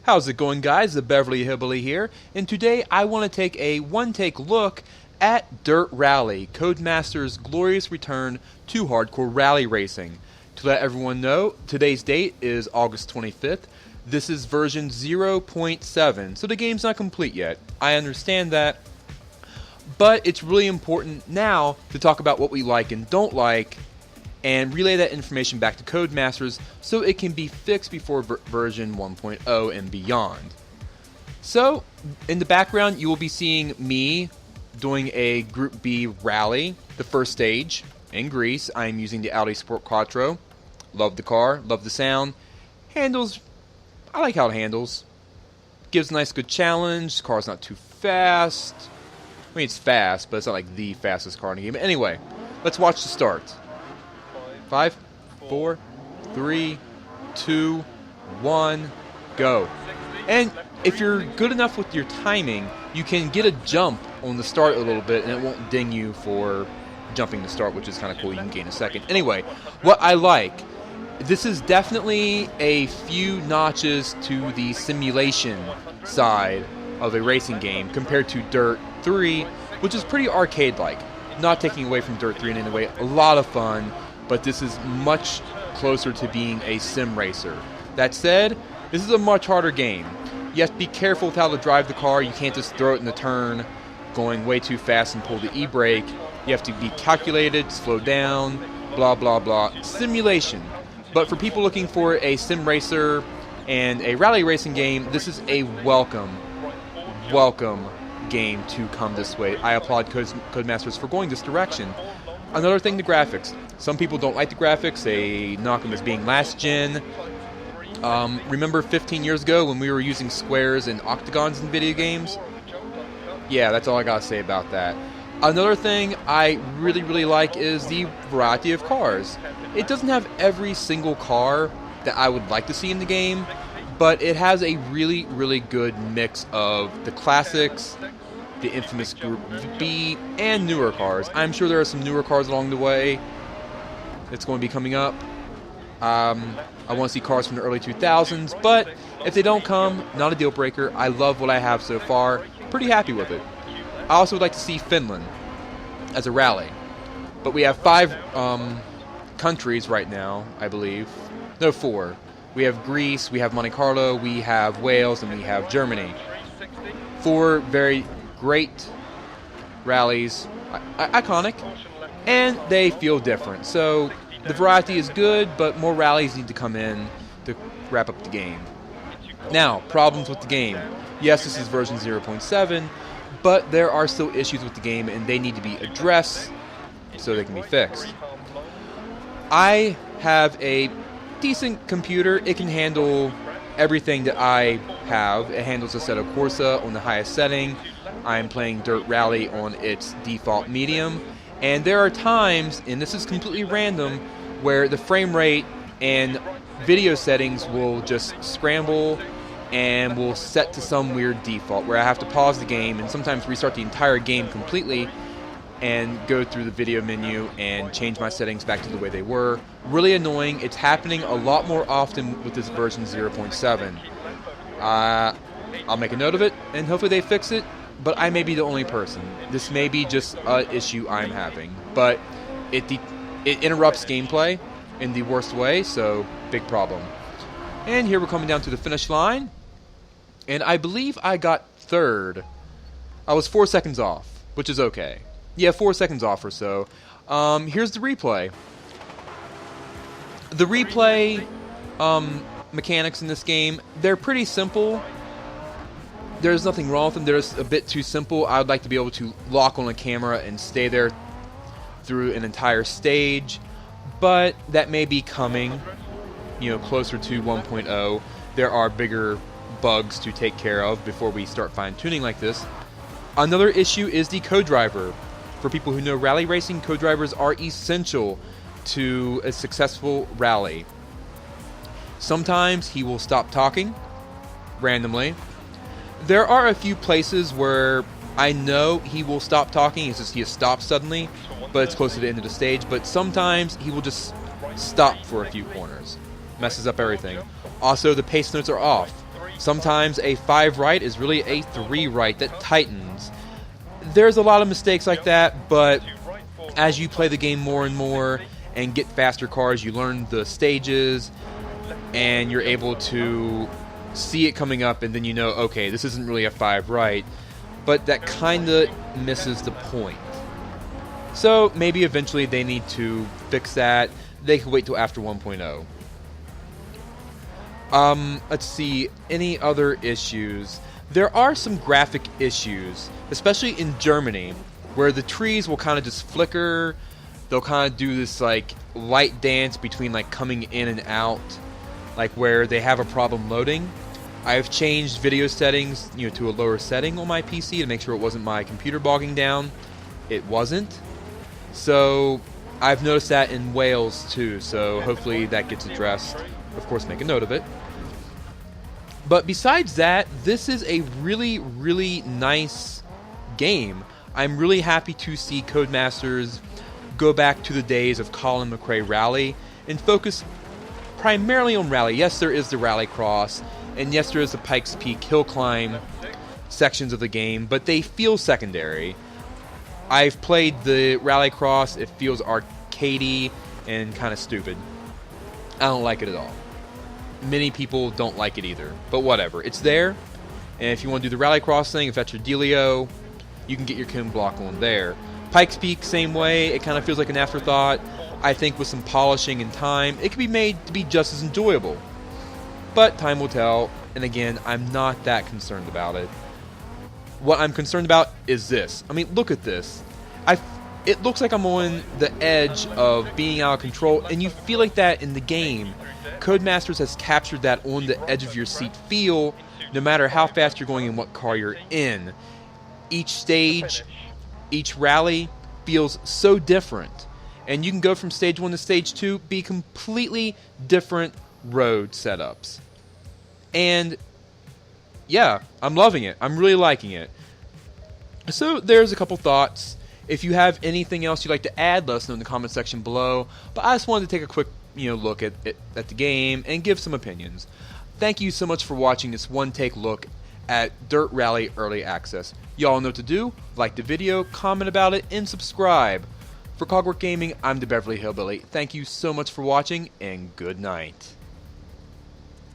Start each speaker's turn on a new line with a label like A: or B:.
A: How's it going, guys? The Beverly Hillbilly here, and today I want to take a one-take look at Dirt Rally, Codemaster's glorious return to hardcore rally racing. To let everyone know, today's date is August 25th. This is version 0.7, so the game's not complete yet. I understand that, but it's really important now to talk about what we like and don't like, and relay that information back to Codemasters so it can be fixed before version 1.0 and beyond. So, in the background, you will be seeing me doing a Group B rally, the first stage, in Greece. I am using the Audi Sport Quattro. Love the car, love the sound. Handles, I like how it handles. Gives a nice good challenge. The car's not too fast. I mean, it's fast, but it's not like the fastest car in the game. Anyway, let's watch the start. 5, 4, 3, 2, 1, go. And if you're good enough with your timing, you can get a jump on the start a little bit and it won't ding you for jumping the start, which is kind of cool. You can gain a second. Anyway, what I like, this is definitely a few notches to the simulation side of a racing game compared to Dirt 3, which is pretty arcade-like. Not taking away from Dirt 3 in any way. A lot of fun. But this is much closer to being a sim racer. That said, this is a much harder game. You have to be careful with how to drive the car. You can't just throw it in the turn, going way too fast and pull the e-brake. You have to be calculated, slow down, blah, blah, blah. Simulation. But for people looking for a sim racer and a rally racing game, this is a welcome game to come this way. I applaud Codemasters for going this direction. Another thing, the graphics. Some people don't like the graphics. They knock them as being last gen. Remember 15 years ago when we were using squares and octagons in video games? Yeah, that's all I gotta say about that. Another thing I really like is the variety of cars. It doesn't have every single car that I would like to see in the game, but it has a really good mix of the classics, the infamous Group B, and newer cars. I'm sure there are some newer cars along the way that's going to be coming up. I want to see cars from the early 2000s, but if they don't come, not a deal breaker. I love what I have so far. Pretty happy with it. I also would like to see Finland as a rally. But we have 5 countries right now, I believe. No, 4. We have Greece, we have Monte Carlo, we have Wales, and we have Germany. 4 very great rallies, iconic, and they feel different. So the variety is good, but more rallies need to come in to wrap up the game. Now, problems with the game. Yes, this is version 0.7, but there are still issues with the game, and they need to be addressed so they can be fixed. I have a decent computer. It can handle everything that I have. It handles Assetto Corsa on the highest setting. I'm playing Dirt Rally on its default medium. And there are times, and this is completely random, where the frame rate and video settings will just scramble and will set to some weird default where I have to pause the game and sometimes restart the entire game completely and go through the video menu and change my settings back to the way they were. Really annoying. It's happening a lot more often with this version 0.7. I'll make a note of it, and hopefully they fix it, but I may be the only person. This may be just an issue I'm having, but it interrupts gameplay in the worst way, so big problem. And here we're coming down to the finish line, and I believe I got 3rd. I was 4 seconds off, which is okay. Yeah, 4 seconds off or so. Here's the replay. The replay mechanics in this game, they're pretty simple. There's nothing wrong with them. They're just a bit too simple. I would like to be able to lock on a camera and stay there through an entire stage, but that may be coming, closer to 1.0. There are bigger bugs to take care of before we start fine-tuning like this. Another issue is the co-driver. For people who know rally racing, co-drivers are essential to a successful rally. Sometimes he will stop talking randomly. There are a few places where I know he will stop talking. It's just he has stopped suddenly, but it's close to the end of the stage. But sometimes he will just stop for a few corners. Messes up everything. Also, the pace notes are off. Sometimes a 5 right is really a 3 right that tightens. There's a lot of mistakes like that, but as you play the game more and more and get faster cars, you learn the stages, and you're able to see it coming up, and then you know, okay, this isn't really a 5 right, but that kind of misses the point. So maybe eventually they need to fix that. They could wait till after 1.0. Let's see, any other issues? There are some graphic issues, especially in Germany, where the trees will kind of just flicker. They'll kind of do this like light dance between like coming in and out, like where they have a problem loading. I've changed video settings, to a lower setting on my PC to make sure it wasn't my computer bogging down. It wasn't. So I've noticed that in Wales too, so hopefully that gets addressed. Of course, make a note of it. But besides that, this is a really, really nice game. I'm really happy to see Codemasters go back to the days of Colin McRae Rally and focus primarily on rally. Yes, there is the Rallycross, and yes, there is the Pikes Peak hill climb sections of the game, but they feel secondary. I've played the Rallycross. It feels arcadey and kind of stupid. I don't like it at all. Many people don't like it either, but whatever. It's there, and if you want to do the Rallycross thing, if that's your dealio, you can get your Kim block on there. Pikes Peak, same way. It kind of feels like an afterthought. I think with some polishing and time, it could be made to be just as enjoyable. But time will tell, and again, I'm not that concerned about it. What I'm concerned about is this. I mean, look at this. It looks like I'm on the edge of being out of control, and you feel like that in the game. Codemasters has captured that on the edge of your seat feel, no matter how fast you're going and what car you're in. Each stage, each rally feels so different. And you can go from stage 1 to stage 2, be completely different road setups. And yeah, I'm loving it. I'm really liking it. So there's a couple thoughts. If you have anything else you'd like to add, let us know in the comment section below. But I just wanted to take a quick look at the game and give some opinions. Thank you so much for watching this one-take look at Dirt Rally Early Access. Y'all know what to do. Like the video, comment about it, and subscribe. For CogWork Gaming, I'm the Beverly Hillbilly. Thank you so much for watching, and good night.